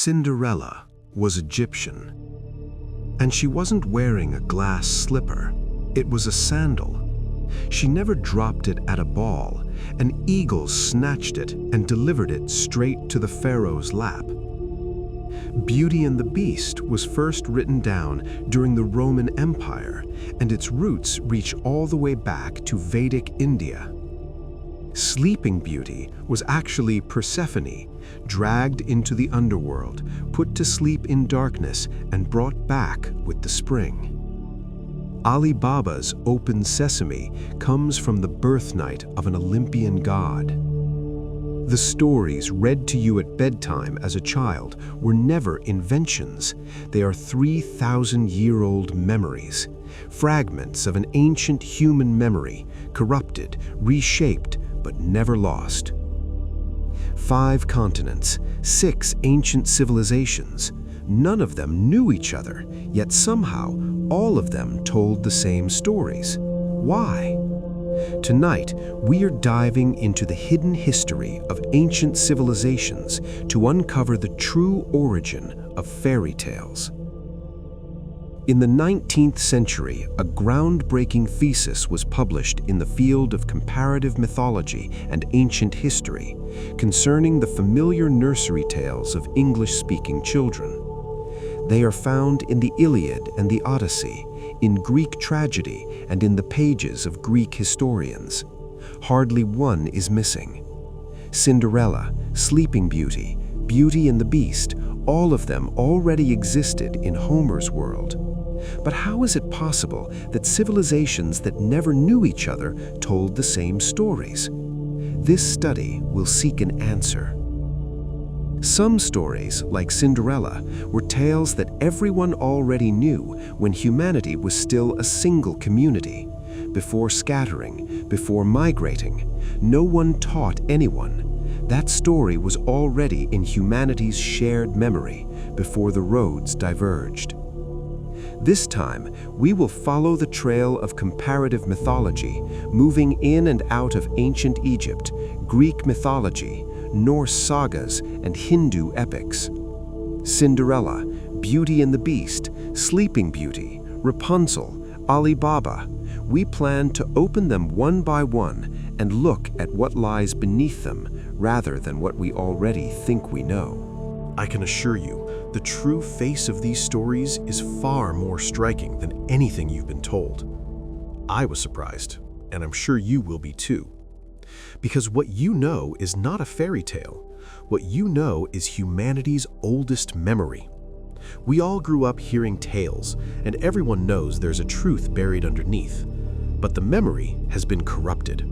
Cinderella was Egyptian, and she wasn't wearing a glass slipper. It was a sandal. She never dropped it at a ball. An eagle snatched it and delivered it straight to the pharaoh's lap. Beauty and the Beast was first written down during the Roman Empire, and its roots reach all the way back to Vedic India. Sleeping Beauty was actually Persephone, dragged into the underworld, put to sleep in darkness, and brought back with the spring. Ali Baba's Open Sesame comes from the birthnight of an Olympian god. The stories read to you at bedtime as a child were never inventions. They are 3,000-year-old memories, fragments of an ancient human memory, corrupted, reshaped, but never lost. 5 continents, 6 ancient civilizations. None of them knew each other, yet somehow all of them told the same stories. Why? Tonight, we are diving into the hidden history of ancient civilizations to uncover the true origin of fairy tales. In the 19th century, a groundbreaking thesis was published in the field of comparative mythology and ancient history concerning the familiar nursery tales of English-speaking children. They are found in the Iliad and the Odyssey, in Greek tragedy, and in the pages of Greek historians. Hardly one is missing. Cinderella, Sleeping Beauty, Beauty and the Beast, all of them already existed in Homer's world. But how is it possible that civilizations that never knew each other told the same stories? This study will seek an answer. Some stories, like Cinderella, were tales that everyone already knew when humanity was still a single community. Before scattering, before migrating, no one taught anyone. That story was already in humanity's shared memory before the roads diverged. This time, we will follow the trail of comparative mythology, moving in and out of ancient Egypt, Greek mythology, Norse sagas, and Hindu epics. Cinderella, Beauty and the Beast, Sleeping Beauty, Rapunzel, Ali Baba. We plan to open them one by one and look at what lies beneath them rather than what we already think we know. I can assure you, the true face of these stories is far more striking than anything you've been told. I was surprised, and I'm sure you will be too. Because what you know is not a fairy tale. What you know is humanity's oldest memory. We all grew up hearing tales, and everyone knows there's a truth buried underneath. But the memory has been corrupted.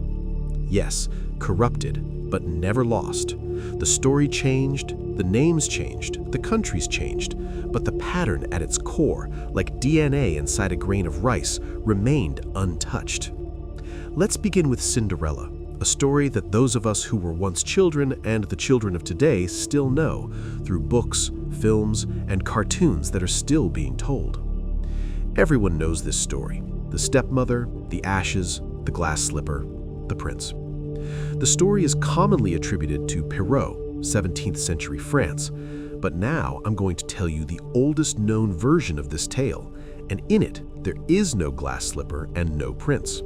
Yes, corrupted, but never lost. The story changed, the names changed, the countries changed, but the pattern at its core, like DNA inside a grain of rice, remained untouched. Let's begin with Cinderella, a story that those of us who were once children and the children of today still know through books, films, and cartoons that are still being told. Everyone knows this story: the stepmother, the ashes, the glass slipper, the prince. The story is commonly attributed to Perrault, 17th century France, but now I'm going to tell you the oldest known version of this tale, and in it there is no glass slipper and no prince.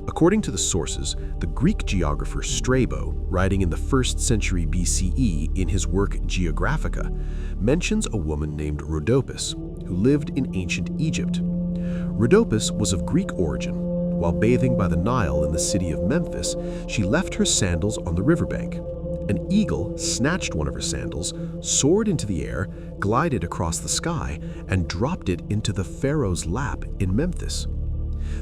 According to the sources, the Greek geographer Strabo, writing in the 1st century BCE in his work Geographica, mentions a woman named Rhodopis, who lived in ancient Egypt. Rhodopis was of Greek origin. While bathing by the Nile in the city of Memphis, she left her sandals on the riverbank. An eagle snatched one of her sandals, soared into the air, glided across the sky, and dropped it into the pharaoh's lap in Memphis.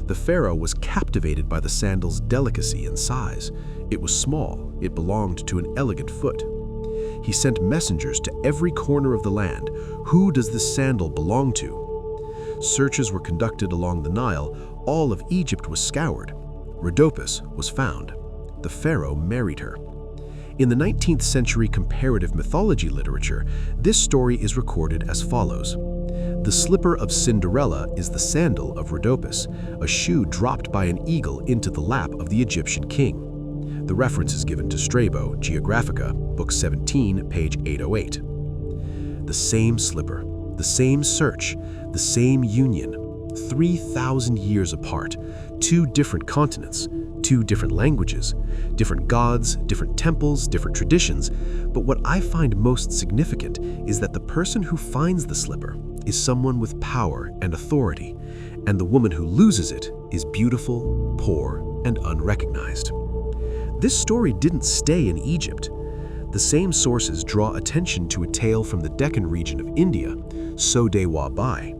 The pharaoh was captivated by the sandal's delicacy and size. It was small, it belonged to an elegant foot. He sent messengers to every corner of the land. Who does this sandal belong to? Searches were conducted along the Nile. All of Egypt was scoured. Rhodopis was found. The pharaoh married her. In the 19th century comparative mythology literature, this story is recorded as follows. The slipper of Cinderella is the sandal of Rhodopis, a shoe dropped by an eagle into the lap of the Egyptian king. The reference is given to Strabo, Geographica, Book 17, page 808. The same slipper, the same search, the same union. 3,000 years apart, 2 different continents, 2 different languages, different gods, different temples, different traditions. But what I find most significant is that the person who finds the slipper is someone with power and authority, and the woman who loses it is beautiful, poor, and unrecognized. This story didn't stay in Egypt. The same sources draw attention to a tale from the Deccan region of India, So De Wa Bai.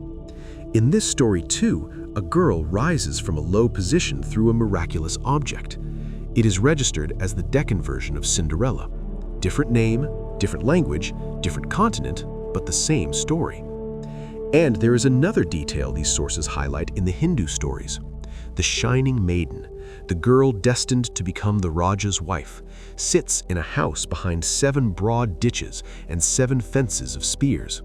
In this story too, a girl rises from a low position through a miraculous object. It is registered as the Deccan version of Cinderella. Different name, different language, different continent, but the same story. And there is another detail these sources highlight in the Hindu stories. The shining maiden, the girl destined to become the Raja's wife, sits in a house behind 7 broad ditches and 7 fences of spears.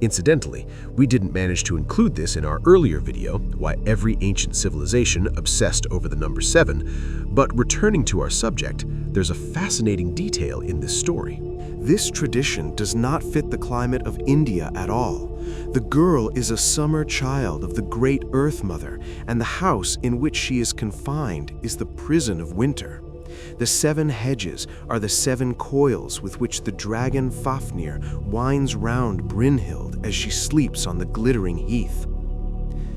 Incidentally, we didn't manage to include this in our earlier video, why every ancient civilization obsessed over the number 7, but returning to our subject, there's a fascinating detail in this story. This tradition does not fit the climate of India at all. The girl is a summer child of the great Earth Mother, and the house in which she is confined is the prison of winter. The 7 hedges are the 7 coils with which the dragon Fafnir winds round Brynhild as she sleeps on the glittering heath.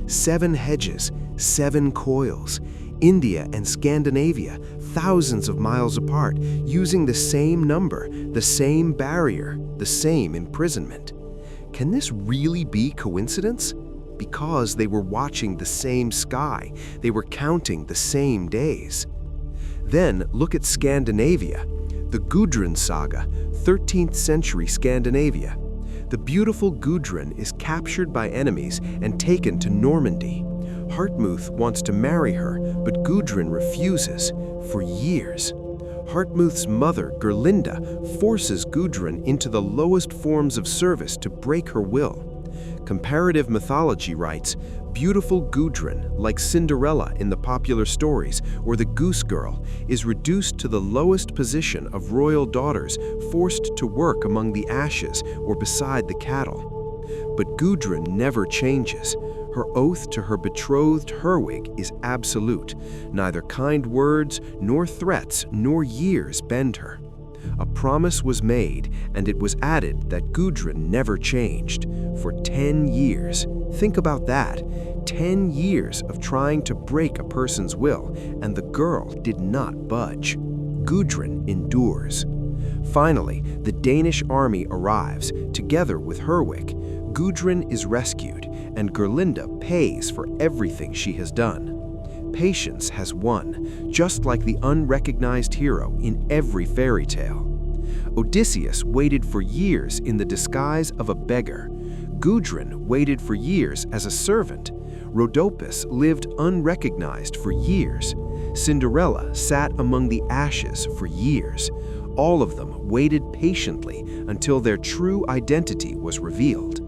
7 hedges, 7 coils. India and Scandinavia, thousands of miles apart, using the same number, the same barrier, the same imprisonment. Can this really be coincidence? Because they were watching the same sky, they were counting the same days. Then look at Scandinavia, the Gudrun saga, 13th century Scandinavia. The beautiful Gudrun is captured by enemies and taken to Normandy. Hartmut wants to marry her, but Gudrun refuses for years. Hartmut's mother, Gerlinda, forces Gudrun into the lowest forms of service to break her will. Comparative mythology writes, beautiful Gudrun, like Cinderella in the popular stories or the Goose Girl, is reduced to the lowest position of royal daughters forced to work among the ashes or beside the cattle. But Gudrun never changes. Her oath to her betrothed Herwig is absolute. Neither kind words, nor threats, nor years bend her. A promise was made, and it was added that Gudrun never changed. For 10 years. Think about that. 10 years of trying to break a person's will, and the girl did not budge. Gudrun endures. Finally, the Danish army arrives, together with Herwig. Gudrun is rescued, and Gerlinda pays for everything she has done. Patience has won, just like the unrecognized hero in every fairy tale. Odysseus waited for years in the disguise of a beggar. Gudrun waited for years as a servant. Rhodopis lived unrecognized for years. Cinderella sat among the ashes for years. All of them waited patiently until their true identity was revealed.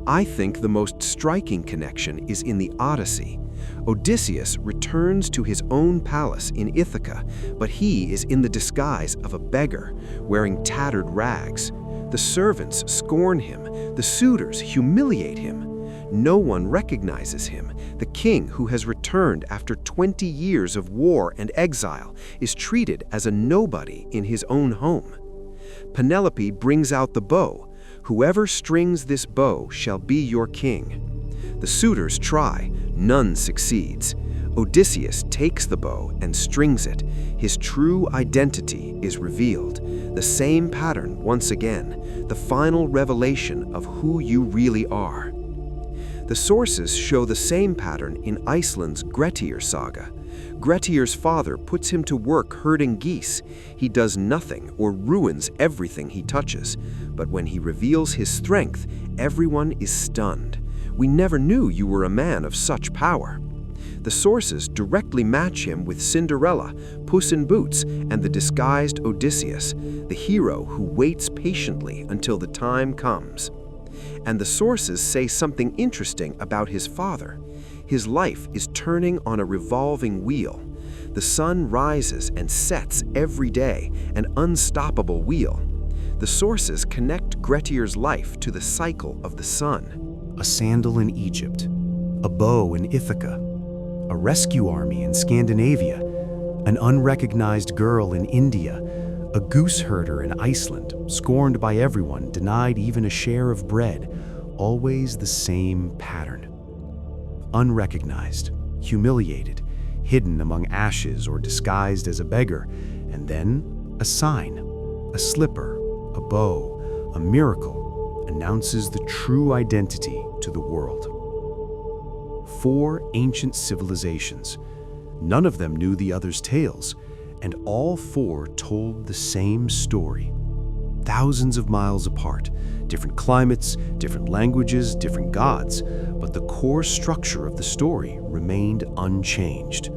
I think the most striking connection is in the Odyssey. Odysseus returns to his own palace in Ithaca, but he is in the disguise of a beggar, wearing tattered rags. The servants scorn him, the suitors humiliate him. No one recognizes him. The king, who has returned after 20 years of war and exile, is treated as a nobody in his own home. Penelope brings out the bow. Whoever strings this bow shall be your king. The suitors try, none succeeds. Odysseus takes the bow and strings it. His true identity is revealed. The same pattern once again, the final revelation of who you really are. The sources show the same pattern in Iceland's Grettir saga. Grettir's father puts him to work herding geese. He does nothing or ruins everything he touches. But when he reveals his strength, everyone is stunned. We never knew you were a man of such power. The sources directly match him with Cinderella, Puss in Boots, and the disguised Odysseus, the hero who waits patiently until the time comes. And the sources say something interesting about his father. His life is turning on a revolving wheel. The sun rises and sets every day, an unstoppable wheel. The sources connect Grettir's life to the cycle of the sun. A sandal in Egypt, a bow in Ithaca, a rescue army in Scandinavia, an unrecognized girl in India, a goose herder in Iceland, scorned by everyone, denied even a share of bread, always the same pattern. Unrecognized, humiliated, hidden among ashes or disguised as a beggar, and then a sign, a slipper, a bow, a miracle, announces the true identity to the world. 4 ancient civilizations. None of them knew the other's tales, and all 4 told the same story. Thousands of miles apart, different climates, different languages, different gods, but the core structure of the story remained unchanged.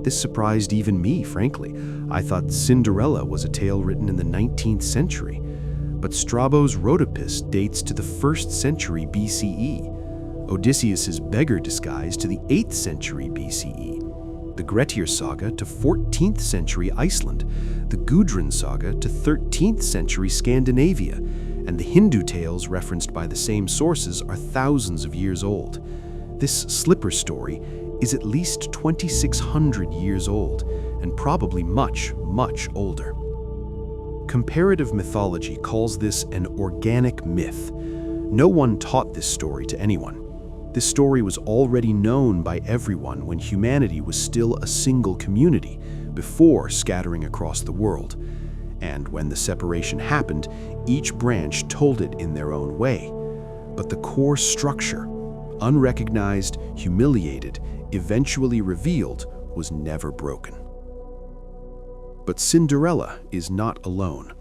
This surprised even me, frankly. I thought Cinderella was a tale written in the 19th century, but Strabo's Rhodopis dates to the 1st century BCE, Odysseus's beggar disguise to the 8th century BCE, the Grettir saga to 14th century Iceland, the Gudrun saga to 13th century Scandinavia, and the Hindu tales referenced by the same sources are thousands of years old. This slipper story is at least 2,600 years old, and probably much, much older. Comparative mythology calls this an organic myth. No one taught this story to anyone. This story was already known by everyone when humanity was still a single community, before scattering across the world. And when the separation happened, each branch told it in their own way. But the core structure, unrecognized, humiliated, eventually revealed, was never broken. But Cinderella is not alone.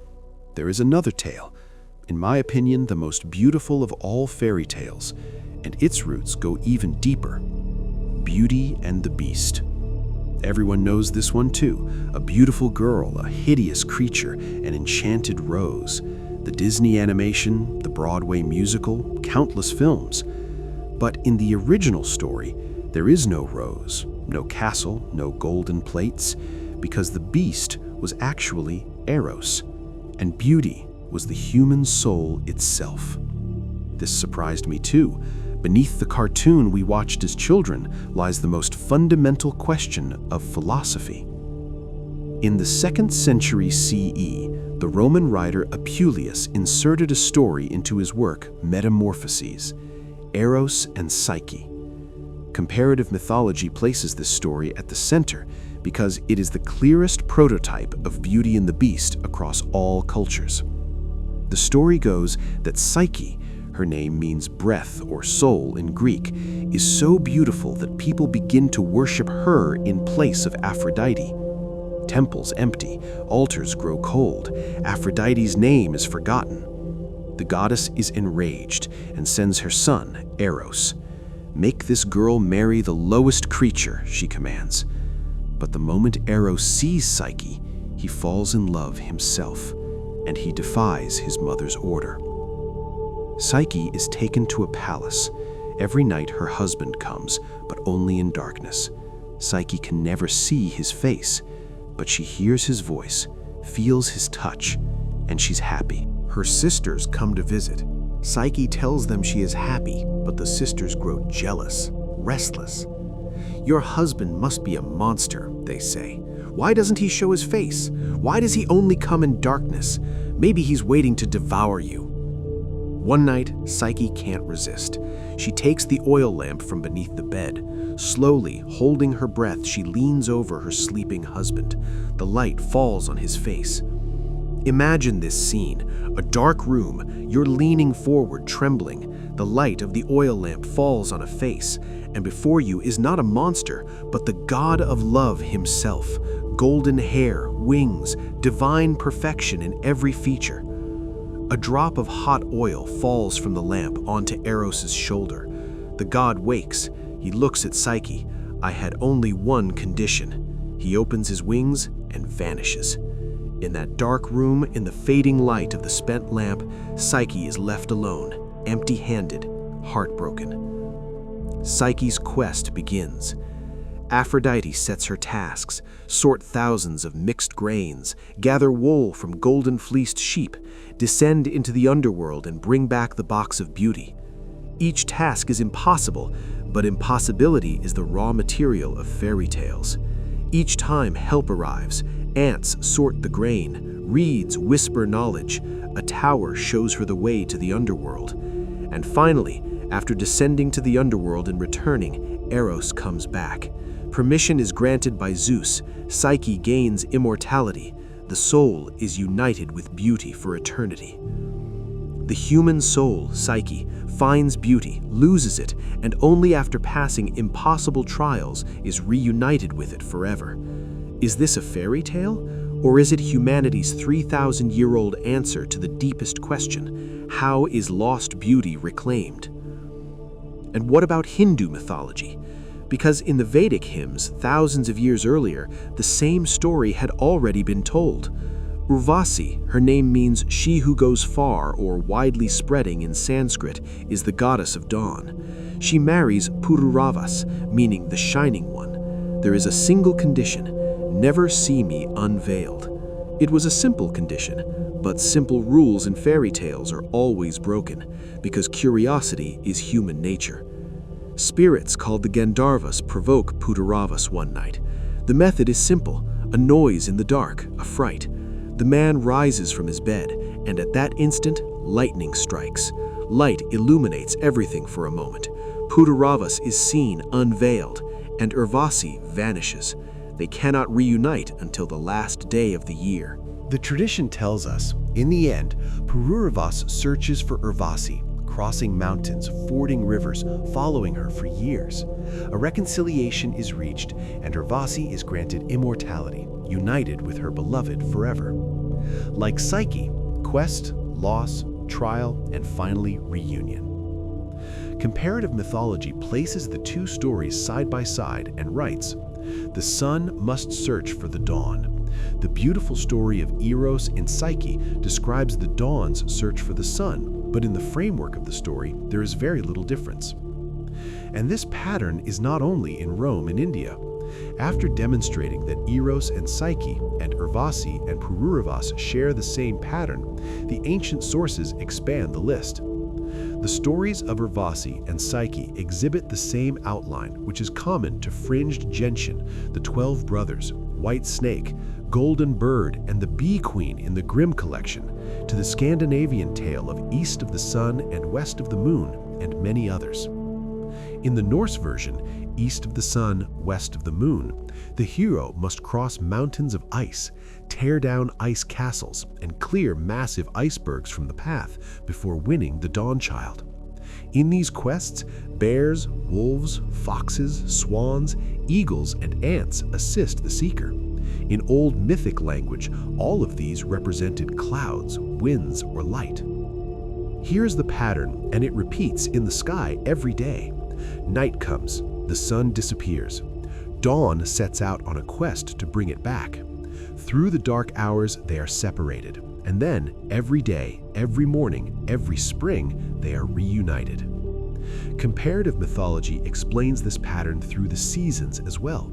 There is another tale, in my opinion, the most beautiful of all fairy tales, and its roots go even deeper. Beauty and the Beast. Everyone knows this one too. A beautiful girl, a hideous creature, an enchanted rose. The Disney animation, the Broadway musical, countless films. But in the original story, there is no rose, no castle, no golden plates, because the beast was actually Eros, and beauty was the human soul itself. This surprised me too. Beneath the cartoon we watched as children lies the most fundamental question of philosophy. In the 2nd century CE, the Roman writer Apuleius inserted a story into his work Metamorphoses, Eros and Psyche. Comparative mythology places this story at the center because it is the clearest prototype of Beauty and the Beast across all cultures. The story goes that Psyche, her name means breath or soul in Greek, is so beautiful that people begin to worship her in place of Aphrodite. Temples empty, altars grow cold, Aphrodite's name is forgotten. The goddess is enraged and sends her son, Eros. "Make this girl marry the lowest creature," she commands. But the moment Eros sees Psyche, he falls in love himself, and he defies his mother's order. Psyche is taken to a palace. Every night her husband comes, but only in darkness. Psyche can never see his face, but she hears his voice, feels his touch, and she's happy. Her sisters come to visit. Psyche tells them she is happy, but the sisters grow jealous, restless. "Your husband must be a monster," they say. "Why doesn't he show his face? Why does he only come in darkness? Maybe he's waiting to devour you." One night, Psyche can't resist. She takes the oil lamp from beneath the bed. Slowly, holding her breath, she leans over her sleeping husband. The light falls on his face. Imagine this scene, a dark room, you're leaning forward, trembling. The light of the oil lamp falls on a face, and before you is not a monster, but the god of love himself. Golden hair, wings, divine perfection in every feature. A drop of hot oil falls from the lamp onto Eros' shoulder. The god wakes. He looks at Psyche. "I had only one condition." He opens his wings and vanishes. In that dark room, in the fading light of the spent lamp, Psyche is left alone, empty-handed, heartbroken. Psyche's quest begins. Aphrodite sets her tasks: sort thousands of mixed grains, gather wool from golden-fleeced sheep, descend into the underworld and bring back the box of beauty. Each task is impossible, but impossibility is the raw material of fairy tales. Each time help arrives, ants sort the grain, reeds whisper knowledge, a tower shows her the way to the underworld. And finally, after descending to the underworld and returning, Eros comes back. Permission is granted by Zeus, Psyche gains immortality, the soul is united with beauty for eternity. The human soul, Psyche, finds beauty, loses it, and only after passing impossible trials is reunited with it forever. Is this a fairy tale? Or is it humanity's 3,000-year-old answer to the deepest question: how is lost beauty reclaimed? And what about Hindu mythology? Because in the Vedic hymns, thousands of years earlier, the same story had already been told. Urvasi, her name means she who goes far or widely spreading in Sanskrit, is the goddess of dawn. She marries Pururavas, meaning the shining one. There is a single condition: never see me unveiled. It was a simple condition, but simple rules in fairy tales are always broken, because curiosity is human nature. Spirits called the Gandharvas provoke Pururavas one night. The method is simple: a noise in the dark, a fright. The man rises from his bed, and at that instant, lightning strikes. Light illuminates everything for a moment. Pururavas is seen unveiled, and Urvasi vanishes. They cannot reunite until the last day of the year. The tradition tells us, in the end, Pururavas searches for Urvasi, crossing mountains, fording rivers, following her for years. A reconciliation is reached, and Urvasi is granted immortality, united with her beloved forever. Like Psyche, quest, loss, trial, and finally reunion. Comparative mythology places the two stories side by side and writes, "The sun must search for the dawn." The beautiful story of Eros and Psyche describes the dawn's search for the sun, but in the framework of the story, there is very little difference. And this pattern is not only in Rome and India. After demonstrating that Eros and Psyche and Urvasi and Pururavas share the same pattern, the ancient sources expand the list. The stories of Urvasi and Psyche exhibit the same outline, which is common to fringed gentian, the 12 brothers, white snake, golden bird, and the bee queen in the Grimm collection, to the Scandinavian tale of east of the sun and west of the moon, and many others. In the Norse version, east of the sun, west of the moon, the hero must cross mountains of ice, tear down ice castles, and clear massive icebergs from the path before winning the Dawn Child. In these quests, bears, wolves, foxes, swans, eagles, and ants assist the seeker. In old mythic language, all of these represented clouds, winds, or light. Here's the pattern, and it repeats in the sky every day. Night comes, the sun disappears. Dawn sets out on a quest to bring it back. Through the dark hours, they are separated. And then, every day, every morning, every spring, they are reunited. Comparative mythology explains this pattern through the seasons as well.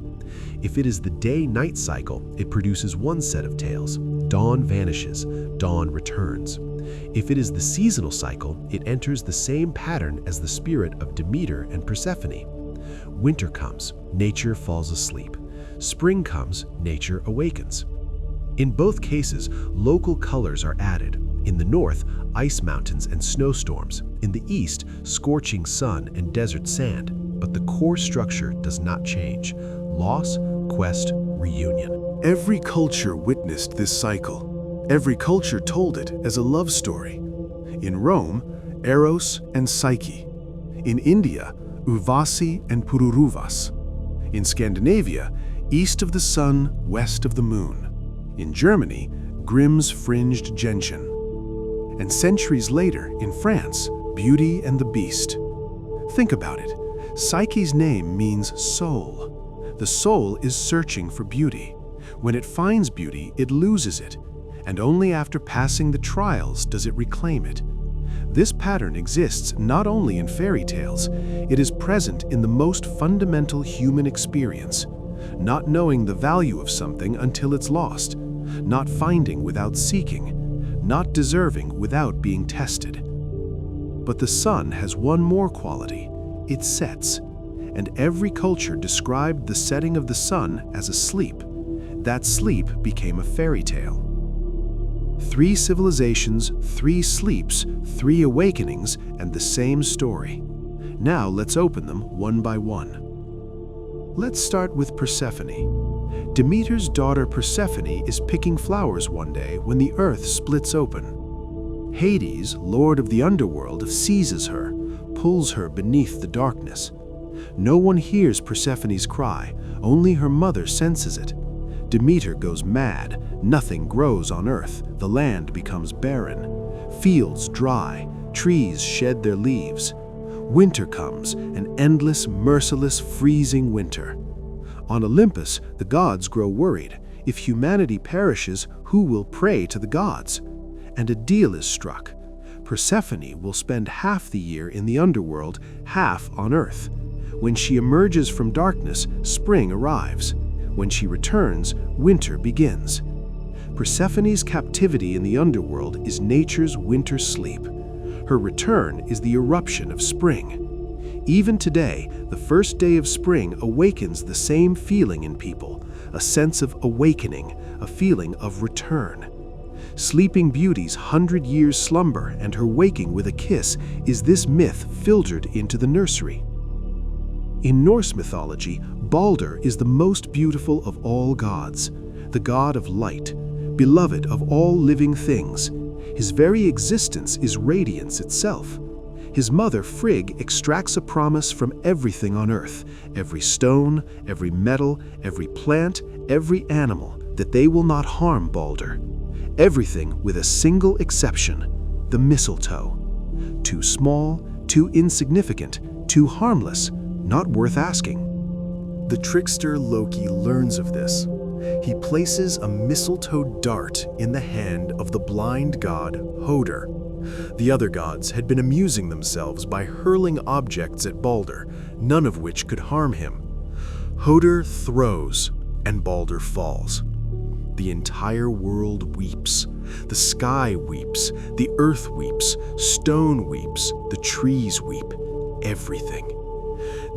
If it is the day-night cycle, it produces one set of tales. Dawn vanishes, dawn returns. If it is the seasonal cycle, it enters the same pattern as the spirit of Demeter and Persephone. Winter comes, nature falls asleep. Spring comes, nature awakens. In both cases, local colors are added. In the north, ice mountains and snowstorms. In the east, scorching sun and desert sand. But the core structure does not change. Loss, quest, reunion. Every culture witnessed this cycle. Every culture told it as a love story. In Rome, Eros and Psyche. In India, Urvasi and Pururavas. In Scandinavia, east of the sun, west of the moon. In Germany, Grimm's fringed gentian. And centuries later, in France, Beauty and the Beast. Think about it. Psyche's name means soul. The soul is searching for beauty. When it finds beauty, it loses it, and only after passing the trials does it reclaim it. This pattern exists not only in fairy tales, it is present in the most fundamental human experience. Not knowing the value of something until it's lost, not finding without seeking, not deserving without being tested. But the sun has one more quality: it sets, and every culture described the setting of the sun as a sleep. That sleep became a fairy tale. 3 civilizations, 3 sleeps, 3 awakenings, and the same story. Now let's open them one by one. Let's start with Persephone. Demeter's daughter Persephone is picking flowers one day when the earth splits open. Hades, lord of the underworld, seizes her, pulls her beneath the darkness. No one hears Persephone's cry, only her mother senses it. Demeter goes mad, nothing grows on earth, the land becomes barren. Fields dry, trees shed their leaves. Winter comes, an endless, merciless, freezing winter. On Olympus, the gods grow worried. If humanity perishes, who will pray to the gods? And a deal is struck. Persephone will spend half the year in the underworld, half on earth. When she emerges from darkness, spring arrives. When she returns, winter begins. Persephone's captivity in the underworld is nature's winter sleep. Her return is the eruption of spring. Even today, the first day of spring awakens the same feeling in people, a sense of awakening, a feeling of return. Sleeping Beauty's 100 years slumber and her waking with a kiss is this myth filtered into the nursery. In Norse mythology, Balder is the most beautiful of all gods, the god of light, beloved of all living things. His very existence is radiance itself. His mother Frigg extracts a promise from everything on earth, every stone, every metal, every plant, every animal, that they will not harm Balder. Everything with a single exception, the mistletoe. Too small, too insignificant, too harmless, not worth asking. The trickster Loki learns of this. He places a mistletoe dart in the hand of the blind god Hoder. The other gods had been amusing themselves by hurling objects at Balder, none of which could harm him. Hoder throws, and Balder falls. The entire world weeps. The sky weeps, the earth weeps, stone weeps, the trees weep, everything.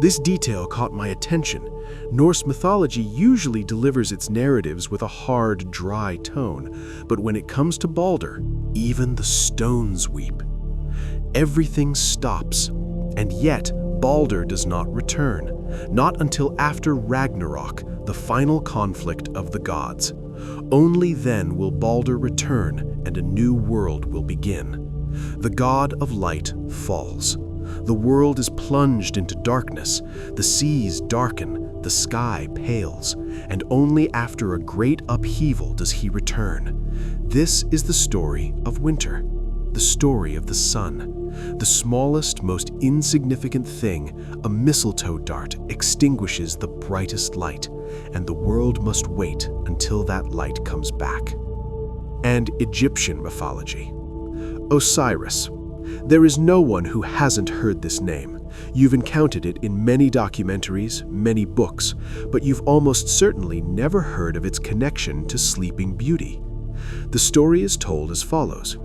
This detail caught my attention. Norse mythology usually delivers its narratives with a hard, dry tone, but when it comes to Balder, even the stones weep. Everything stops, and yet Balder does not return, not until after Ragnarok, the final conflict of the gods. Only then will Balder return and a new world will begin. The god of light falls. The world is plunged into darkness, the seas darken, the sky pales, and only after a great upheaval does he return. This is the story of winter, the story of the sun. The smallest, most insignificant thing, a mistletoe dart, extinguishes the brightest light, and the world must wait until that light comes back. And Egyptian mythology. Osiris. There is no one who hasn't heard this name. You've encountered it in many documentaries, many books, but you've almost certainly never heard of its connection to Sleeping Beauty. The story is told as follows.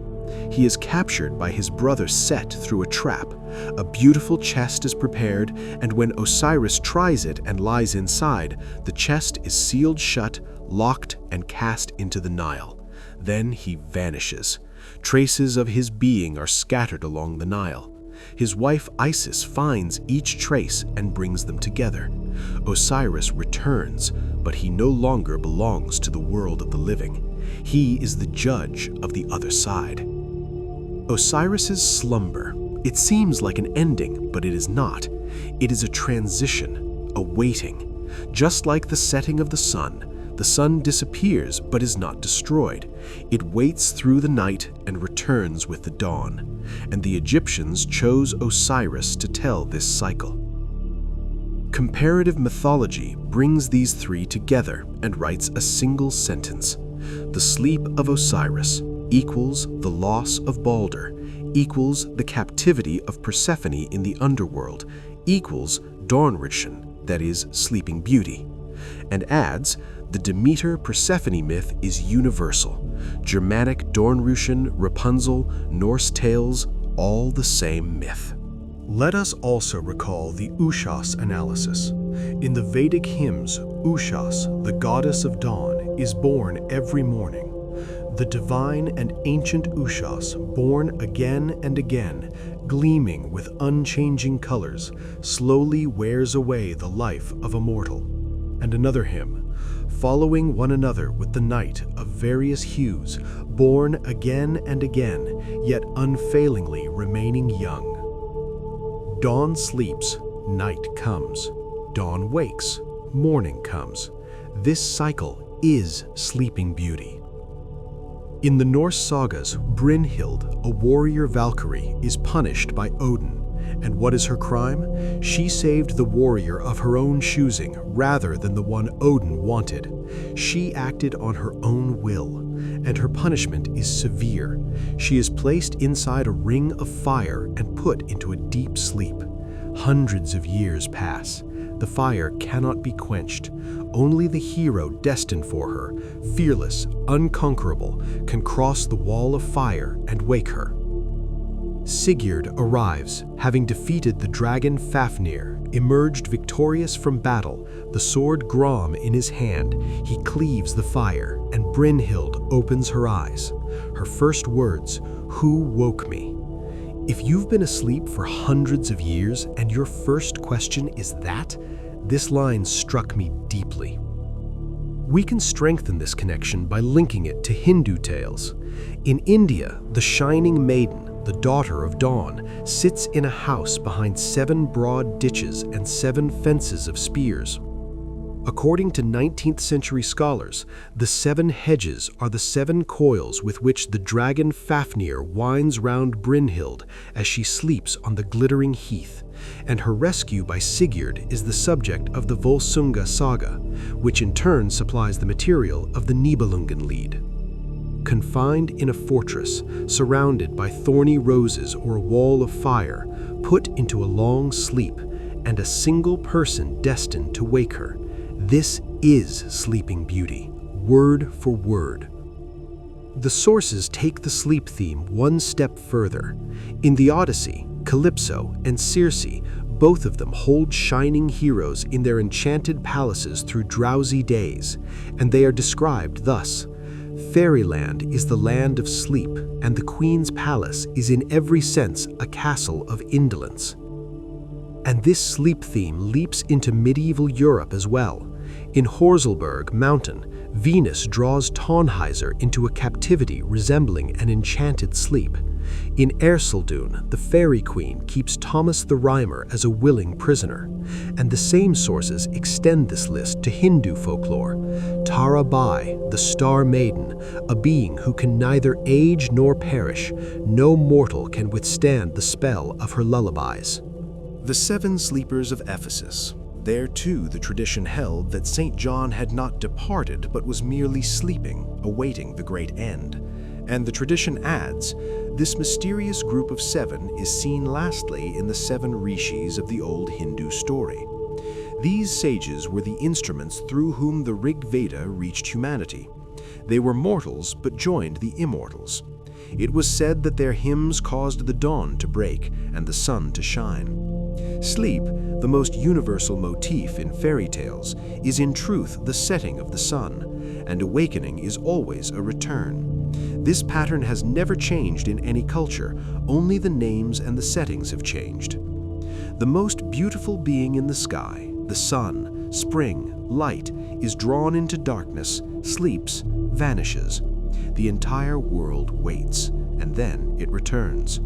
He is captured by his brother Set through a trap. A beautiful chest is prepared, and when Osiris tries it and lies inside, the chest is sealed shut, locked, and cast into the Nile. Then he vanishes. Traces of his being are scattered along the Nile. His wife Isis finds each trace and brings them together. Osiris returns, but he no longer belongs to the world of the living. He is the judge of the other side. Osiris's slumber. It seems like an ending, but it is not. It is a transition, a waiting. Just like the setting of the sun disappears but is not destroyed. It waits through the night and returns with the dawn. And the Egyptians chose Osiris to tell this cycle. Comparative mythology brings these three together and writes a single sentence. The sleep of Osiris equals the loss of Balder, equals the captivity of Persephone in the underworld, equals Dornröschen, that is, Sleeping Beauty, and adds, the Demeter-Persephone myth is universal. Germanic Dornröschen, Rapunzel, Norse tales, all the same myth. Let us also recall the Ushas analysis. In the Vedic hymns, Ushas, the goddess of dawn, is born every morning. The divine and ancient Ushas, born again and again, gleaming with unchanging colors, slowly wears away the life of a mortal. And another hymn, following one another with the night of various hues, born again and again, yet unfailingly remaining young. Dawn sleeps, night comes. Dawn wakes, morning comes. This cycle is Sleeping Beauty. In the Norse sagas, Brynhild, a warrior Valkyrie, is punished by Odin. And what is her crime? She saved the warrior of her own choosing rather than the one Odin wanted. She acted on her own will, and her punishment is severe. She is placed inside a ring of fire and put into a deep sleep. Hundreds of years pass. The fire cannot be quenched. Only the hero destined for her, fearless, unconquerable, can cross the wall of fire and wake her. Sigurd arrives, having defeated the dragon Fafnir, emerged victorious from battle, the sword Grom in his hand. He cleaves the fire, and Brynhild opens her eyes. Her first words, "Who woke me?" If you've been asleep for hundreds of years and your first question is that, this line struck me deeply. We can strengthen this connection by linking it to Hindu tales. In India, the Shining Maiden, the daughter of dawn, sits in a house behind 7 broad ditches and 7 fences of spears. According to 19th century scholars, the 7 hedges are the 7 coils with which the dragon Fafnir winds round Brynhild as she sleeps on the glittering heath, and her rescue by Sigurd is the subject of the Volsunga saga, which in turn supplies the material of the Nibelungenlied. Confined in a fortress, surrounded by thorny roses or a wall of fire, put into a long sleep, and a single person destined to wake her. This is Sleeping Beauty, word for word. The sources take the sleep theme one step further. In the Odyssey, Calypso and Circe, both of them hold shining heroes in their enchanted palaces through drowsy days, and they are described thus: Fairyland is the land of sleep, and the queen's palace is in every sense a castle of indolence. And this sleep theme leaps into medieval Europe as well. In Horselberg Mountain, Venus draws Tannhäuser into a captivity resembling an enchanted sleep. In Erceldune, the fairy queen keeps Thomas the Rhymer as a willing prisoner. And the same sources extend this list to Hindu folklore. Tara Bai, the Star Maiden, a being who can neither age nor perish. No mortal can withstand the spell of her lullabies. The 7 sleepers of Ephesus. There too the tradition held that St. John had not departed but was merely sleeping, awaiting the great end. And the tradition adds, this mysterious group of 7 is seen lastly in the 7 rishis of the old Hindu story. These sages were the instruments through whom the Rig Veda reached humanity. They were mortals but joined the immortals. It was said that their hymns caused the dawn to break and the sun to shine. Sleep, the most universal motif in fairy tales, is in truth the setting of the sun, and awakening is always a return. This pattern has never changed in any culture, only the names and the settings have changed. The most beautiful being in the sky, the sun, spring, light, is drawn into darkness, sleeps, vanishes. The entire world waits, and then it returns.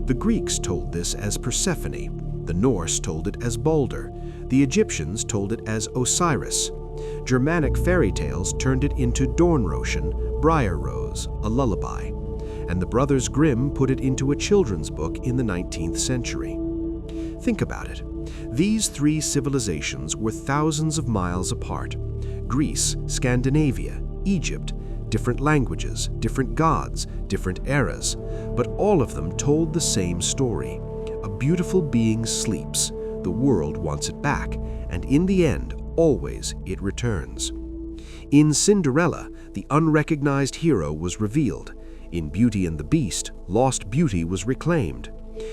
The Greeks told this as Persephone, the Norse told it as Balder, the Egyptians told it as Osiris. Germanic fairy tales turned it into Dornröschen, Briar Rose, a lullaby, and the Brothers Grimm put it into a children's book in the 19th century. Think about it. These 3 civilizations were thousands of miles apart. Greece, Scandinavia, Egypt, different languages, different gods, different eras, but all of them told the same story. A beautiful being sleeps, the world wants it back, and in the end, always it returns. In Cinderella, the unrecognized hero was revealed. In Beauty and the Beast, lost beauty was reclaimed.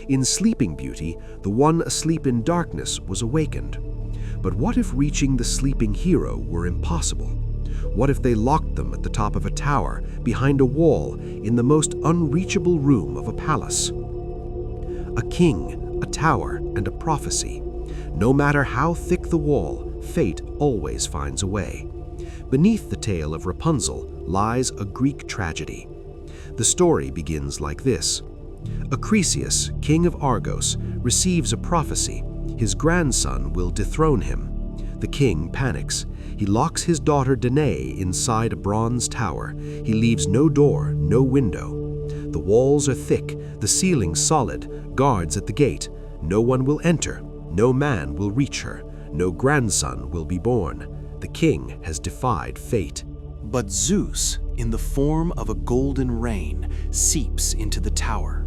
In Sleeping Beauty, the one asleep in darkness was awakened. But what if reaching the sleeping hero were impossible? What if they locked them at the top of a tower, behind a wall, in the most unreachable room of a palace? A king, a tower, and a prophecy. No matter how thick the wall, fate always finds a way. Beneath the tale of Rapunzel lies a Greek tragedy. The story begins like this. Acrisius, king of Argos, receives a prophecy. His grandson will dethrone him. The king panics. He locks his daughter Danae inside a bronze tower. He leaves no door, no window. The walls are thick, the ceiling solid, guards at the gate. No one will enter, no man will reach her, no grandson will be born. The king has defied fate. But Zeus, in the form of a golden rain, seeps into the tower.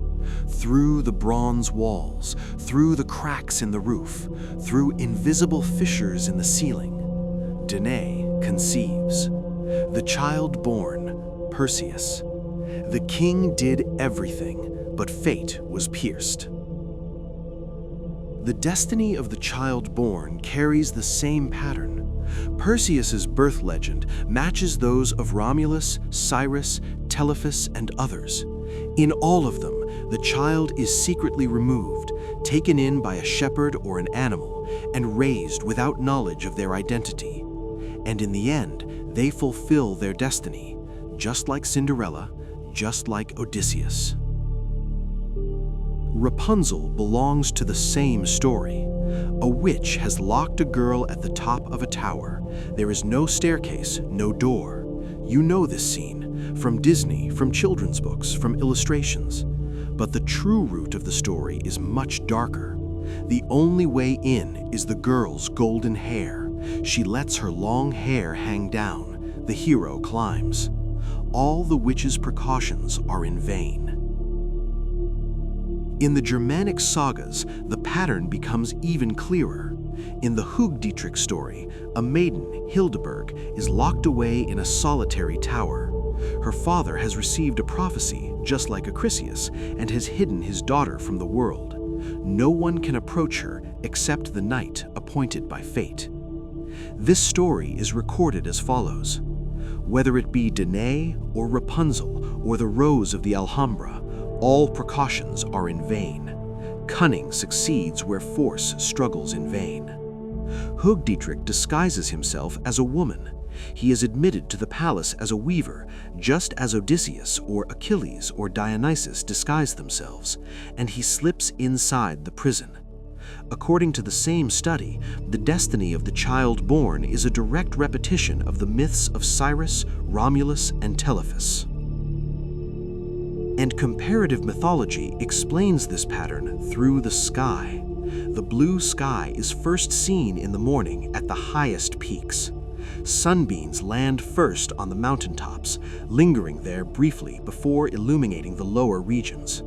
Through the bronze walls, through the cracks in the roof, through invisible fissures in the ceiling, Danae conceives. The child born, Perseus. The king did everything, but fate was pierced. The destiny of the child born carries the same pattern. Perseus's birth legend matches those of Romulus, Cyrus, Telephus, and others. In all of them, the child is secretly removed, taken in by a shepherd or an animal, and raised without knowledge of their identity. And in the end, they fulfill their destiny, just like Cinderella, just like Odysseus. Rapunzel belongs to the same story. A witch has locked a girl at the top of a tower. There is no staircase, no door. You know this scene, from Disney, from children's books, from illustrations. But the true root of the story is much darker. The only way in is the girl's golden hair. She lets her long hair hang down. The hero climbs. All the witch's precautions are in vain. In the Germanic sagas, the pattern becomes even clearer. In the Hugdietrich story, a maiden, Hildeberg, is locked away in a solitary tower. Her father has received a prophecy, just like Acrisius, and has hidden his daughter from the world. No one can approach her except the knight appointed by fate. This story is recorded as follows. Whether it be Danae or Rapunzel or the Rose of the Alhambra, all precautions are in vain. Cunning succeeds where force struggles in vain. Hugdietrich disguises himself as a woman. He is admitted to the palace as a weaver, just as Odysseus or Achilles or Dionysus disguise themselves, and he slips inside the prison. According to the same study, the destiny of the child born is a direct repetition of the myths of Cyrus, Romulus, and Telephus. And comparative mythology explains this pattern through the sky. The blue sky is first seen in the morning at the highest peaks. Sunbeams land first on the mountaintops, lingering there briefly before illuminating the lower regions.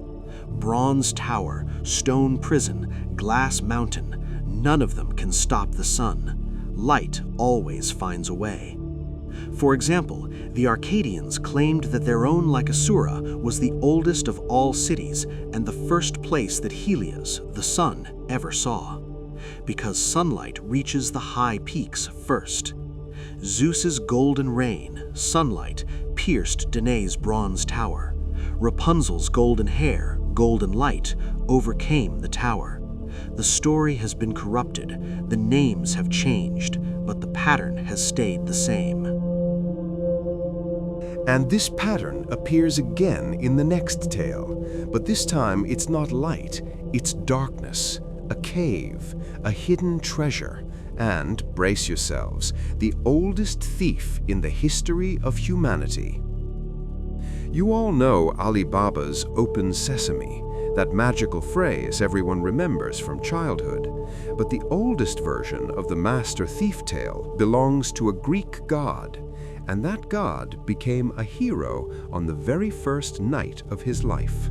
Bronze tower, stone prison, glass mountain, none of them can stop the sun. Light always finds a way. For example, the Arcadians claimed that their own Lycosura was the oldest of all cities and the first place that Helios, the sun, ever saw, because sunlight reaches the high peaks first. Zeus's golden rain, sunlight, pierced Danae's bronze tower. Rapunzel's golden hair, golden light, overcame the tower. The story has been corrupted, the names have changed, but the pattern has stayed the same. And this pattern appears again in the next tale, but this time it's not light, it's darkness, a cave, a hidden treasure, and, brace yourselves, the oldest thief in the history of humanity. You all know Ali Baba's Open Sesame, that magical phrase everyone remembers from childhood. But the oldest version of the master thief tale belongs to a Greek god, and that god became a hero on the very first night of his life.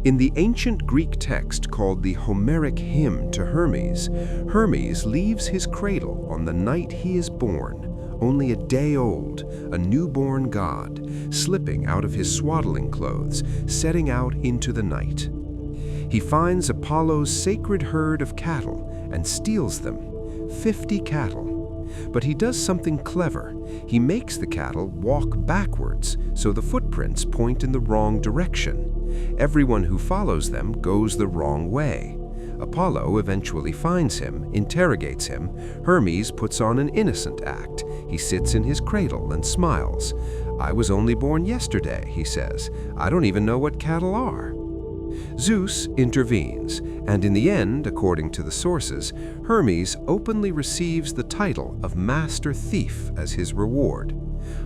In the ancient Greek text called the Homeric Hymn to Hermes, Hermes leaves his cradle on the night he is born, only a day old, a newborn god, slipping out of his swaddling clothes, setting out into the night. He finds Apollo's sacred herd of cattle and steals them, 50 cattle. But he does something clever. He makes the cattle walk backwards, so the footprints point in the wrong direction. Everyone who follows them goes the wrong way. Apollo eventually finds him, interrogates him. Hermes puts on an innocent act. He sits in his cradle and smiles. "I was only born yesterday," he says. "I don't even know what cattle are." Zeus intervenes, and in the end, according to the sources, Hermes openly receives the title of Master Thief as his reward.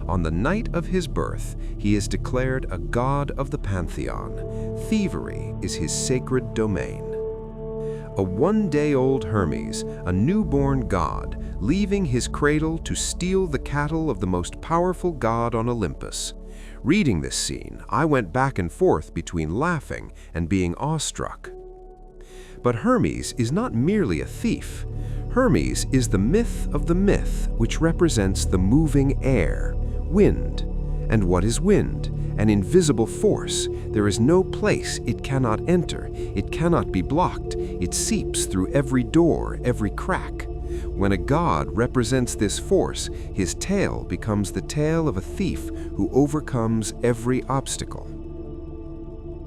On the night of his birth, he is declared a god of the pantheon. Thievery is his sacred domain. A one-day-old Hermes, a newborn god, leaving his cradle to steal the cattle of the most powerful god on Olympus. Reading this scene, I went back and forth between laughing and being awestruck. But Hermes is not merely a thief. Hermes is the myth of the myth, which represents the moving air, wind. And what is wind? An invisible force. There is no place it cannot enter. It cannot be blocked. It seeps through every door, every crack. When a god represents this force, his tale becomes the tale of a thief who overcomes every obstacle.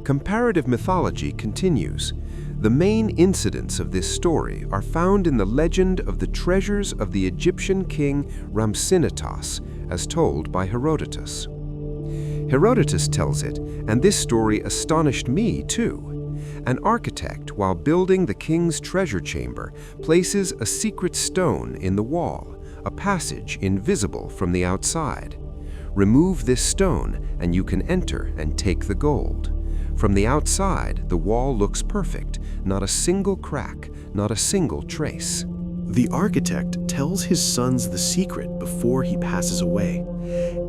Comparative mythology continues. The main incidents of this story are found in the legend of the treasures of the Egyptian king Ramsinitos, as told by Herodotus. Herodotus tells it, and this story astonished me too. An architect, while building the king's treasure chamber, places a secret stone in the wall, a passage invisible from the outside. Remove this stone, and you can enter and take the gold. From the outside, the wall looks perfect, not a single crack, not a single trace. The architect tells his sons the secret before he passes away.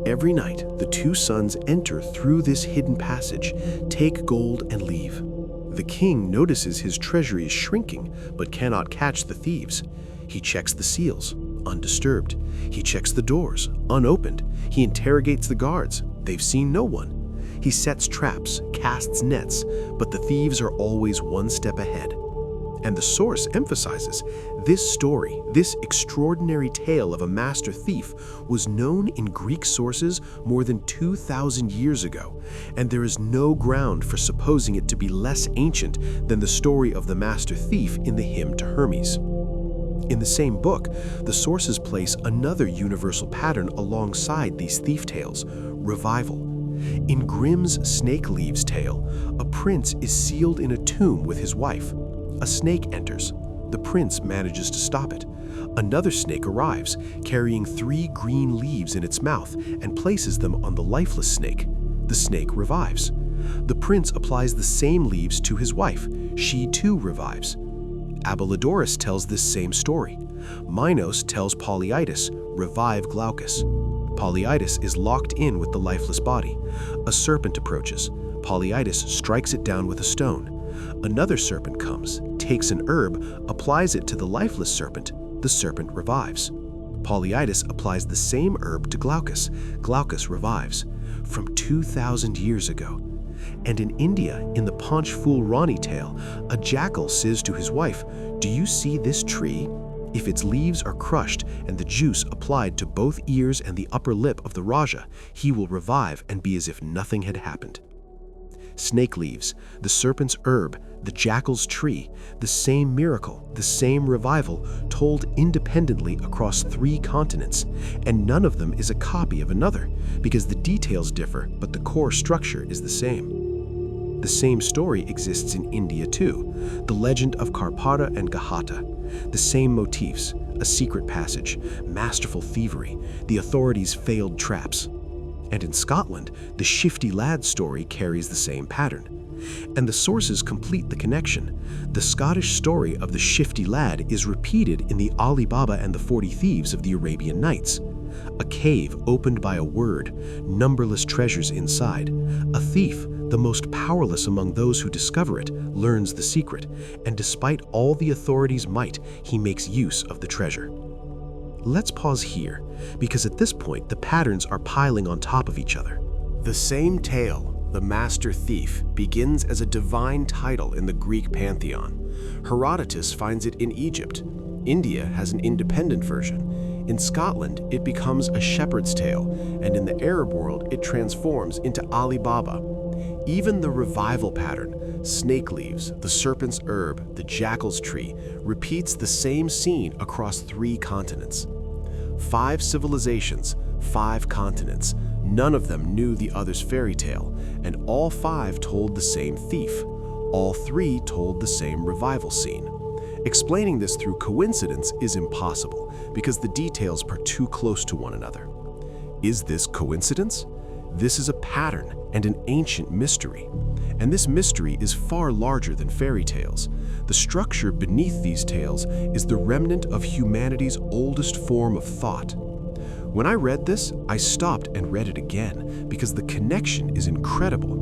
Every night, the two sons enter through this hidden passage, take gold, and leave. The king notices his treasury is shrinking, but cannot catch the thieves. He checks the seals, undisturbed. He checks the doors, unopened. He interrogates the guards. They've seen no one. He sets traps, casts nets, but the thieves are always one step ahead. And the source emphasizes, this story, this extraordinary tale of a master thief, was known in Greek sources more than 2,000 years ago, and there is no ground for supposing it to be less ancient than the story of the master thief in the hymn to Hermes. In the same book, the sources place another universal pattern alongside these thief tales: revival. In Grimm's Snake Leaves tale, a prince is sealed in a tomb with his wife. A snake enters. The prince manages to stop it. Another snake arrives, carrying 3 green leaves in its mouth, and places them on the lifeless snake. The snake revives. The prince applies the same leaves to his wife. She too revives. Apollodorus tells this same story. Minos tells Polyidus, "Revive Glaucus." Polyidus is locked in with the lifeless body. A serpent approaches. Polyidus strikes it down with a stone. Another serpent comes, takes an herb, applies it to the lifeless serpent. The serpent revives. Polyidus applies the same herb to Glaucus. Glaucus revives. From 2,000 years ago. And in India, in the Panch Phul Rani tale, a jackal says to his wife, "Do you see this tree? If its leaves are crushed and the juice applied to both ears and the upper lip of the Raja, he will revive and be as if nothing had happened." Snake leaves, the serpent's herb, the jackal's tree, the same miracle, the same revival, told independently across 3 continents, and none of them is a copy of another, because the details differ, but the core structure is the same. The same story exists in India too, the legend of Karpata and Gahata. The same motifs, a secret passage, masterful thievery, the authorities' failed traps. And in Scotland, the Shifty Lad story carries the same pattern. And the sources complete the connection. The Scottish story of the Shifty Lad is repeated in the Ali Baba and the 40 Thieves of the Arabian Nights. A cave opened by a word, numberless treasures inside. A thief, the most powerless among those who discover it, learns the secret, and despite all the authorities' might, he makes use of the treasure. Let's pause here, because at this point the patterns are piling on top of each other. The same tale, the Master Thief, begins as a divine title in the Greek pantheon. Herodotus finds it in Egypt. India has an independent version. In Scotland, it becomes a shepherd's tale, and in the Arab world, it transforms into Ali Baba. Even the revival pattern, snake leaves, the serpent's herb, the jackal's tree, repeats the same scene across 3 continents. 5 civilizations, 5 continents. None of them knew the other's fairy tale, and all 5 told the same thief. All 3 told the same revival scene. Explaining this through coincidence is impossible, because the details are too close to one another. Is this coincidence? This is a pattern and an ancient mystery. And this mystery is far larger than fairy tales. The structure beneath these tales is the remnant of humanity's oldest form of thought. When I read this, I stopped and read it again, because the connection is incredible.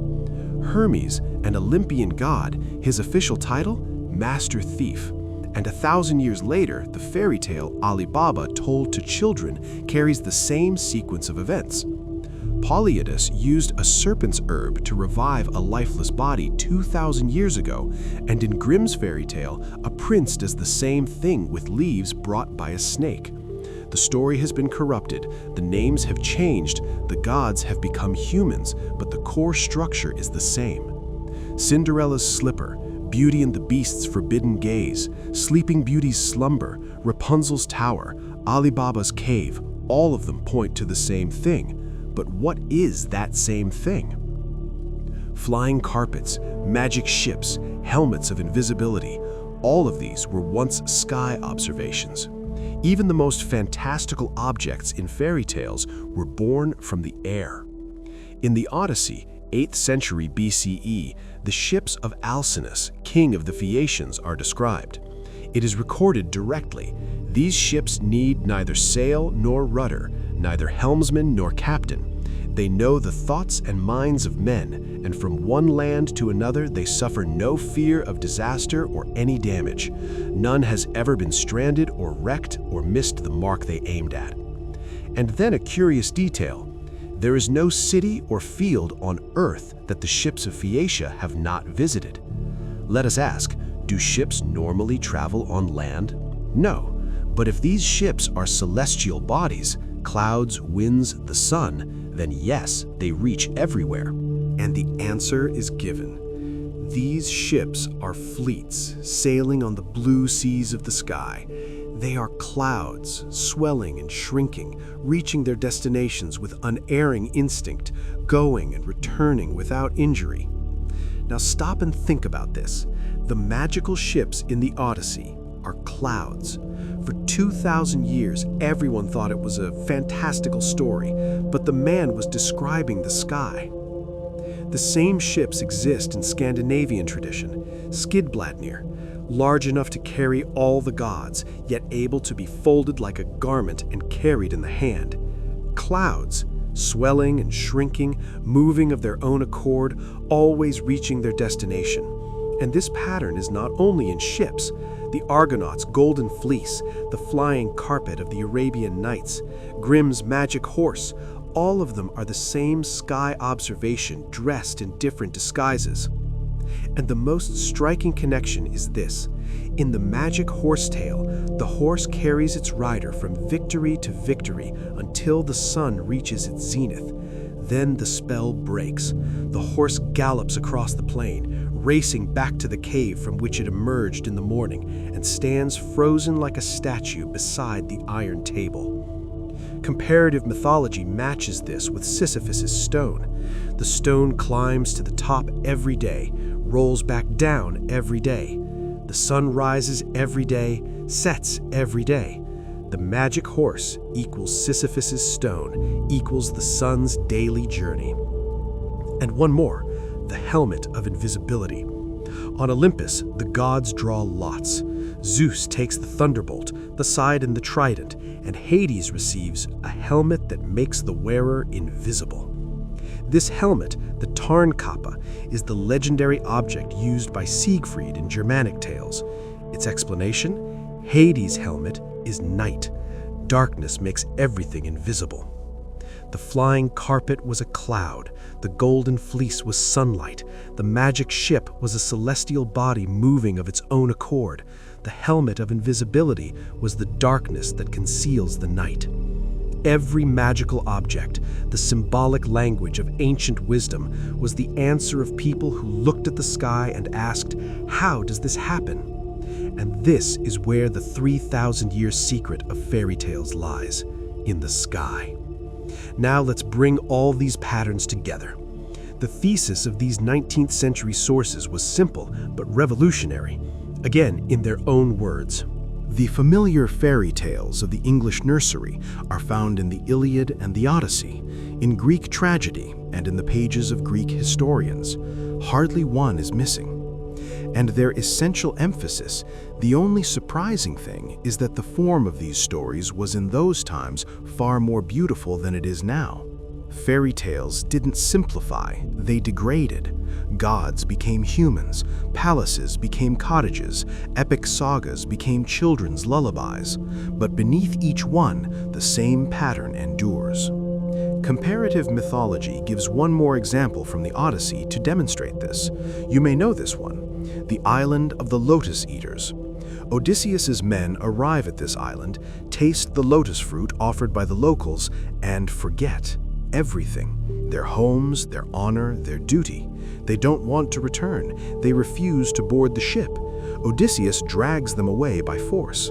Hermes, an Olympian god, his official title, Master Thief. And 1,000 years later, the fairy tale Ali Baba told to children carries the same sequence of events. Polyidus used a serpent's herb to revive a lifeless body 2,000 years ago, and in Grimm's fairy tale, a prince does the same thing with leaves brought by a snake. The story has been corrupted, the names have changed, the gods have become humans, but the core structure is the same. Cinderella's slipper, Beauty and the Beast's forbidden gaze, Sleeping Beauty's slumber, Rapunzel's tower, Ali Baba's cave, all of them point to the same thing. But what is that same thing? Flying carpets, magic ships, helmets of invisibility, all of these were once sky observations. Even the most fantastical objects in fairy tales were born from the air. In the Odyssey, 8th century BCE, the ships of Alcinous, king of the Phaeacians, are described. It is recorded directly. These ships need neither sail nor rudder, neither helmsman nor captain. They know the thoughts and minds of men, and from one land to another they suffer no fear of disaster or any damage. None has ever been stranded or wrecked or missed the mark they aimed at. And then a curious detail. There is no city or field on Earth that the ships of Phaeacia have not visited. Let us ask, do ships normally travel on land? No, but if these ships are celestial bodies, clouds, winds, the sun, then yes, they reach everywhere. And the answer is given. These ships are fleets sailing on the blue seas of the sky. They are clouds, swelling and shrinking, reaching their destinations with unerring instinct, going and returning without injury. Now stop and think about this. The magical ships in the Odyssey are clouds. For 2,000 years, everyone thought it was a fantastical story, but the man was describing the sky. The same ships exist in Scandinavian tradition, Skidbladnir, large enough to carry all the gods, yet able to be folded like a garment and carried in the hand. Clouds, swelling and shrinking, moving of their own accord, always reaching their destination. And this pattern is not only in ships. The Argonaut's golden fleece, the flying carpet of the Arabian Nights, Grimm's magic horse, all of them are the same sky observation dressed in different disguises. And the most striking connection is this. In the magic horse tale, the horse carries its rider from victory to victory until the sun reaches its zenith. Then the spell breaks. The horse gallops across the plain, racing back to the cave from which it emerged in the morning, and stands frozen like a statue beside the iron table. Comparative mythology matches this with Sisyphus's stone. The stone climbs to the top every day, rolls back down every day. The sun rises every day, sets every day. The magic horse equals Sisyphus's stone equals the sun's daily journey. And one more, the helmet of invisibility. On Olympus, the gods draw lots. Zeus takes the thunderbolt, the side and the trident, and Hades receives a helmet that makes the wearer invisible. This helmet, the Tarnkappa, is the legendary object used by Siegfried in Germanic tales. Its explanation? Hades' helmet is night. Darkness makes everything invisible. The flying carpet was a cloud. The golden fleece was sunlight. The magic ship was a celestial body moving of its own accord. The helmet of invisibility was the darkness that conceals the night. Every magical object, the symbolic language of ancient wisdom, was the answer of people who looked at the sky and asked, "How does this happen?" And this is where the 3,000-year secret of fairy tales lies, in the sky. Now let's bring all these patterns together. The thesis of these 19th century sources was simple but revolutionary, again in their own words. The familiar fairy tales of the English nursery are found in the Iliad and the Odyssey, in Greek tragedy, and in the pages of Greek historians. Hardly one is missing. And their essential emphasis, the only surprising thing, is that the form of these stories was in those times far more beautiful than it is now. Fairy tales didn't simplify, they degraded. Gods became humans, palaces became cottages, epic sagas became children's lullabies. But beneath each one, the same pattern endures. Comparative mythology gives one more example from the Odyssey to demonstrate this. You may know this one, the island of the lotus eaters. Odysseus's men arrive at this island, taste the lotus fruit offered by the locals, and forget everything. Their homes, their honor, their duty. They don't want to return. They refuse to board the ship. Odysseus drags them away by force.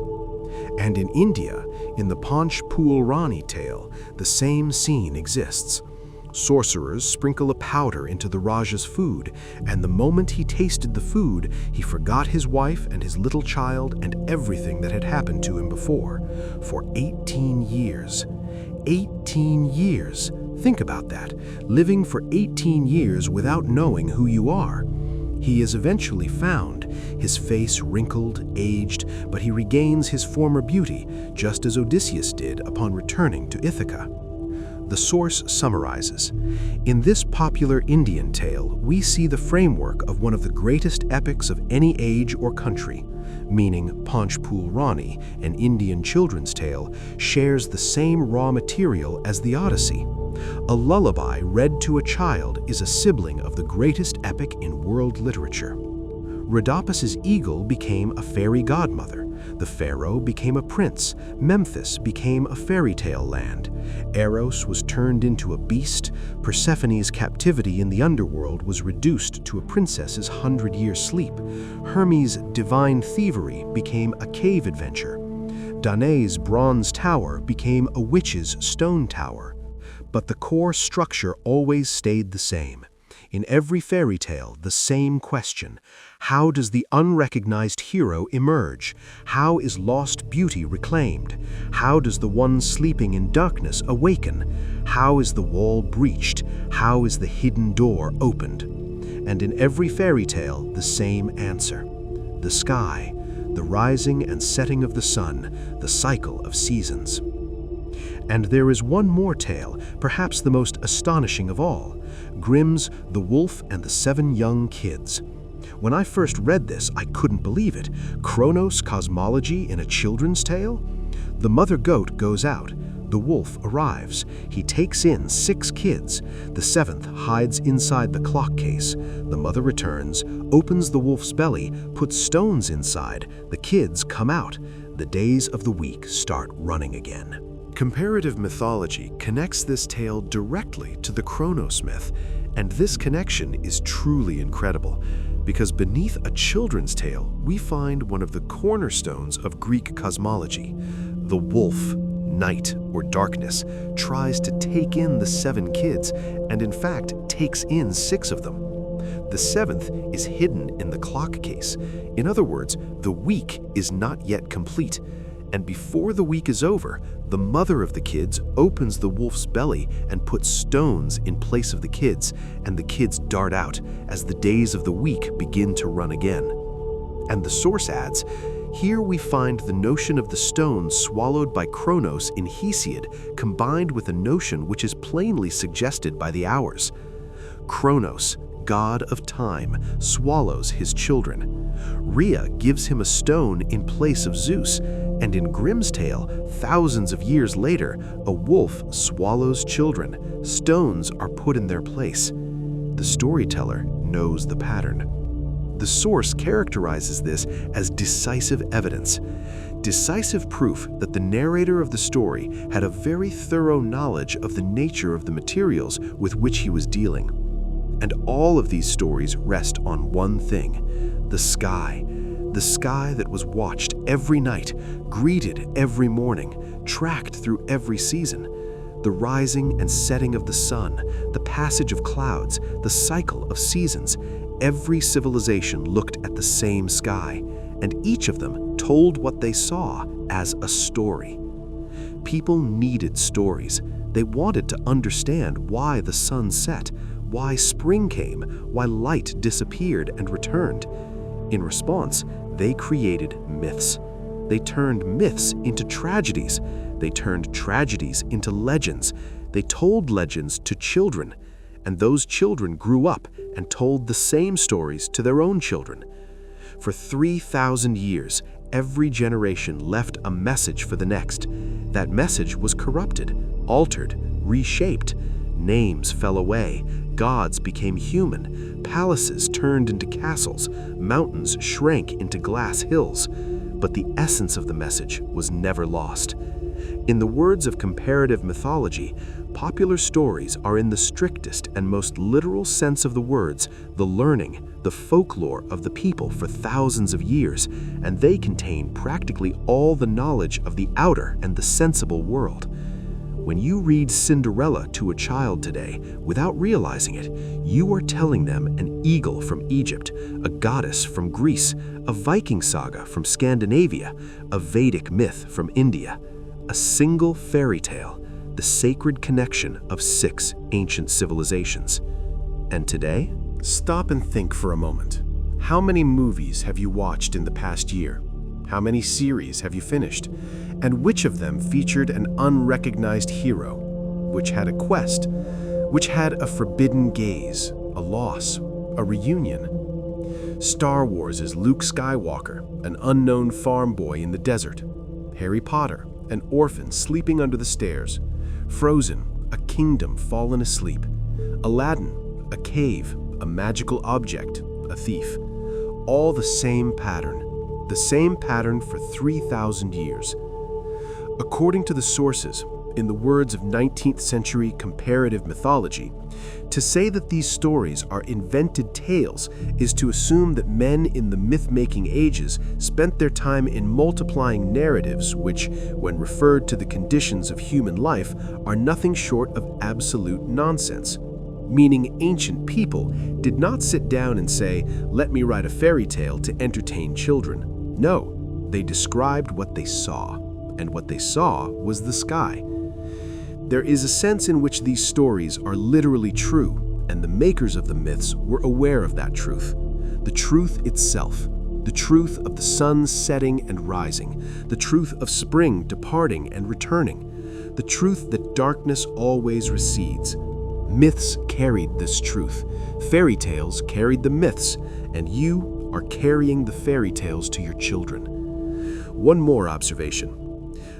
And in India, in the Panchpul Rani tale, the same scene exists. Sorcerers sprinkle a powder into the Raja's food, and the moment he tasted the food, he forgot his wife and his little child and everything that had happened to him before. For 18 years. 18 years. Think about that. Living for 18 years without knowing who you are. He is eventually found, his face wrinkled, aged, but he regains his former beauty, just as Odysseus did upon returning to Ithaca. The source summarizes, "In this popular Indian tale, we see the framework of one of the greatest epics of any age or country," meaning Panchpul Rani, an Indian children's tale, shares the same raw material as the Odyssey. A lullaby read to a child is a sibling of the greatest epic in world literature. Rhodopis's eagle became a fairy godmother. The pharaoh became a prince. Memphis became a fairy tale land. Eros was turned into a beast. Persephone's captivity in the underworld was reduced to a princess's 100-year sleep. Hermes' divine thievery became a cave adventure. Danae's bronze tower became a witch's stone tower. But the core structure always stayed the same. In every fairy tale, the same question: how does the unrecognized hero emerge? How is lost beauty reclaimed? How does the one sleeping in darkness awaken? How is the wall breached? How is the hidden door opened? And in every fairy tale, the same answer: the sky, the rising and setting of the sun, the cycle of seasons. And there is one more tale, perhaps the most astonishing of all, Grimm's The Wolf and the Seven Young Kids. When I first read this, I couldn't believe it. Kronos' cosmology in a children's tale? The mother goat goes out. The wolf arrives. He takes in 6 kids. The 7th hides inside the clock case. The mother returns, opens the wolf's belly, puts stones inside. The kids come out. The days of the week start running again. Comparative mythology connects this tale directly to the Kronos myth, and this connection is truly incredible, because beneath a children's tale, we find one of the cornerstones of Greek cosmology. The wolf, night or darkness, tries to take in the 7 kids, and in fact takes in 6 of them. The 7th is hidden in the clock case. In other words, the week is not yet complete. And before the week is over, the mother of the kids opens the wolf's belly and puts stones in place of the kids, and the kids dart out as the days of the week begin to run again. And the source adds, here we find the notion of the stones swallowed by Kronos in Hesiod combined with a notion which is plainly suggested by the hours. Kronos, god of time, swallows his children. Rhea gives him a stone in place of Zeus, and in Grimm's tale, thousands of years later, a wolf swallows children. Stones are put in their place. The storyteller knows the pattern. The source characterizes this as decisive evidence, decisive proof that the narrator of the story had a very thorough knowledge of the nature of the materials with which he was dealing. And all of these stories rest on one thing: the sky that was watched every night, greeted every morning, tracked through every season. The rising and setting of the sun, the passage of clouds, the cycle of seasons. Every civilization looked at the same sky, and each of them told what they saw as a story. People needed stories. They wanted to understand why the sun set, why spring came, why light disappeared and returned. In response, they created myths. They turned myths into tragedies. They turned tragedies into legends. They told legends to children, and those children grew up and told the same stories to their own children. For 3,000 years, every generation left a message for the next. That message was corrupted, altered, reshaped. Names fell away, gods became human, palaces turned into castles, mountains shrank into glass hills. But the essence of the message was never lost. In the words of comparative mythology, popular stories are in the strictest and most literal sense of the words, the learning, the folklore of the people for thousands of years, and they contain practically all the knowledge of the outer and the sensible world. When you read Cinderella to a child today, without realizing it, you are telling them an eagle from Egypt, a goddess from Greece, a Viking saga from Scandinavia, a Vedic myth from India, a single fairy tale, the sacred connection of 6 ancient civilizations. And today? Stop and think for a moment. How many movies have you watched in the past year? How many series have you finished? And which of them featured an unrecognized hero, which had a quest, which had a forbidden gaze, a loss, a reunion? Star Wars is Luke Skywalker, an unknown farm boy in the desert. Harry Potter, an orphan sleeping under the stairs. Frozen, a kingdom fallen asleep. Aladdin, a cave, a magical object, a thief. All the same pattern for 3,000 years. According to the sources, in the words of 19th century comparative mythology, to say that these stories are invented tales is to assume that men in the myth-making ages spent their time in multiplying narratives which, when referred to the conditions of human life, are nothing short of absolute nonsense. Meaning ancient people did not sit down and say, "Let me write a fairy tale to entertain children." No, they described what they saw, and what they saw was the sky. There is a sense in which these stories are literally true, and the makers of the myths were aware of that truth. The truth itself, the truth of the sun setting and rising, the truth of spring departing and returning, the truth that darkness always recedes. Myths carried this truth, fairy tales carried the myths, and you are carrying the fairy tales to your children. One more observation.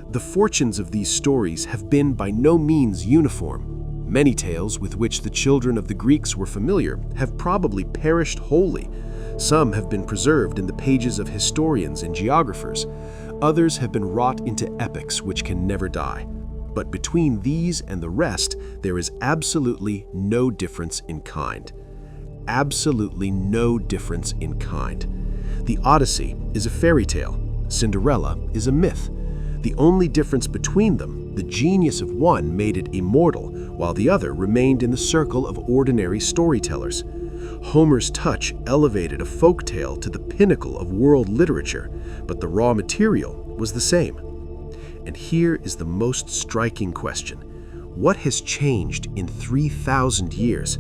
The fortunes of these stories have been by no means uniform. Many tales with which the children of the Greeks were familiar have probably perished wholly. Some have been preserved in the pages of historians and geographers. Others have been wrought into epics which can never die. But between these and the rest, there is absolutely no difference in kind. Absolutely no difference in kind. The Odyssey is a fairy tale. Cinderella is a myth. The only difference between them, the genius of one made it immortal, while the other remained in the circle of ordinary storytellers. Homer's touch elevated a folk tale to the pinnacle of world literature, but the raw material was the same. And here is the most striking question. What has changed in 3,000 years?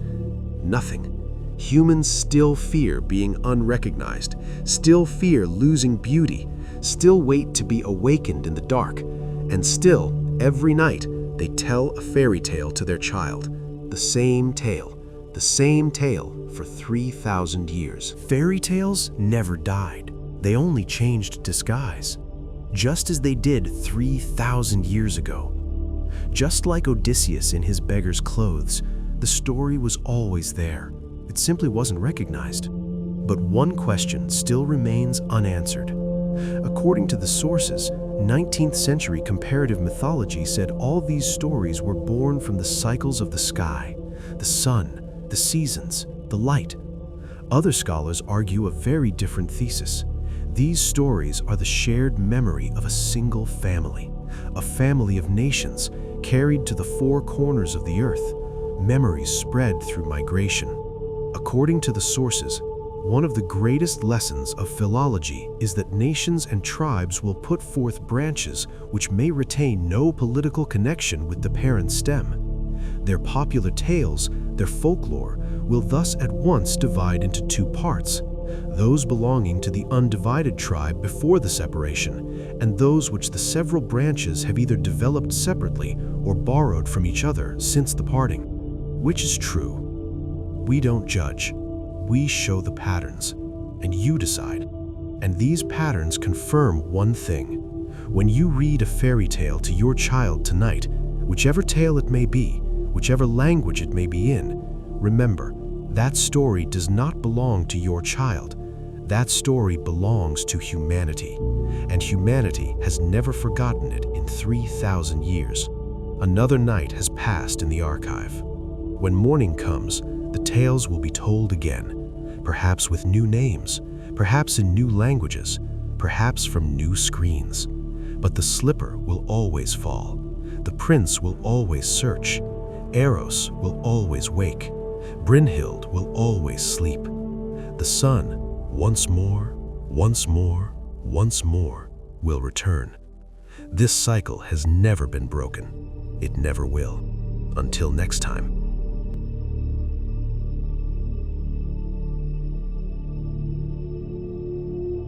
Nothing. Humans still fear being unrecognized, still fear losing beauty, still wait to be awakened in the dark, and still, every night, they tell a fairy tale to their child. The same tale for 3,000 years. Fairy tales never died. They only changed disguise, just as they did 3,000 years ago. Just like Odysseus in his beggar's clothes, the story was always there. It simply wasn't recognized. But one question still remains unanswered. According to the sources, 19th century comparative mythology said all these stories were born from the cycles of the sky, the sun, the seasons, the light. Other scholars argue a very different thesis. These stories are the shared memory of a single family, a family of nations carried to the four corners of the earth, memories spread through migration. According to the sources, one of the greatest lessons of philology is that nations and tribes will put forth branches which may retain no political connection with the parent stem. Their popular tales, their folklore, will thus at once divide into two parts, those belonging to the undivided tribe before the separation, and those which the several branches have either developed separately or borrowed from each other since the parting. Which is true? We don't judge. We show the patterns, and you decide. And these patterns confirm one thing. When you read a fairy tale to your child tonight, whichever tale it may be, whichever language it may be in, remember, that story does not belong to your child. That story belongs to humanity, and humanity has never forgotten it in 3,000 years. Another night has passed in the archive. When morning comes, the tales will be told again, perhaps with new names, perhaps in new languages, perhaps from new screens. But the slipper will always fall. The prince will always search. Eros will always wake. Brynhild will always sleep. The sun, once more, will return. This cycle has never been broken. It never will. Until next time.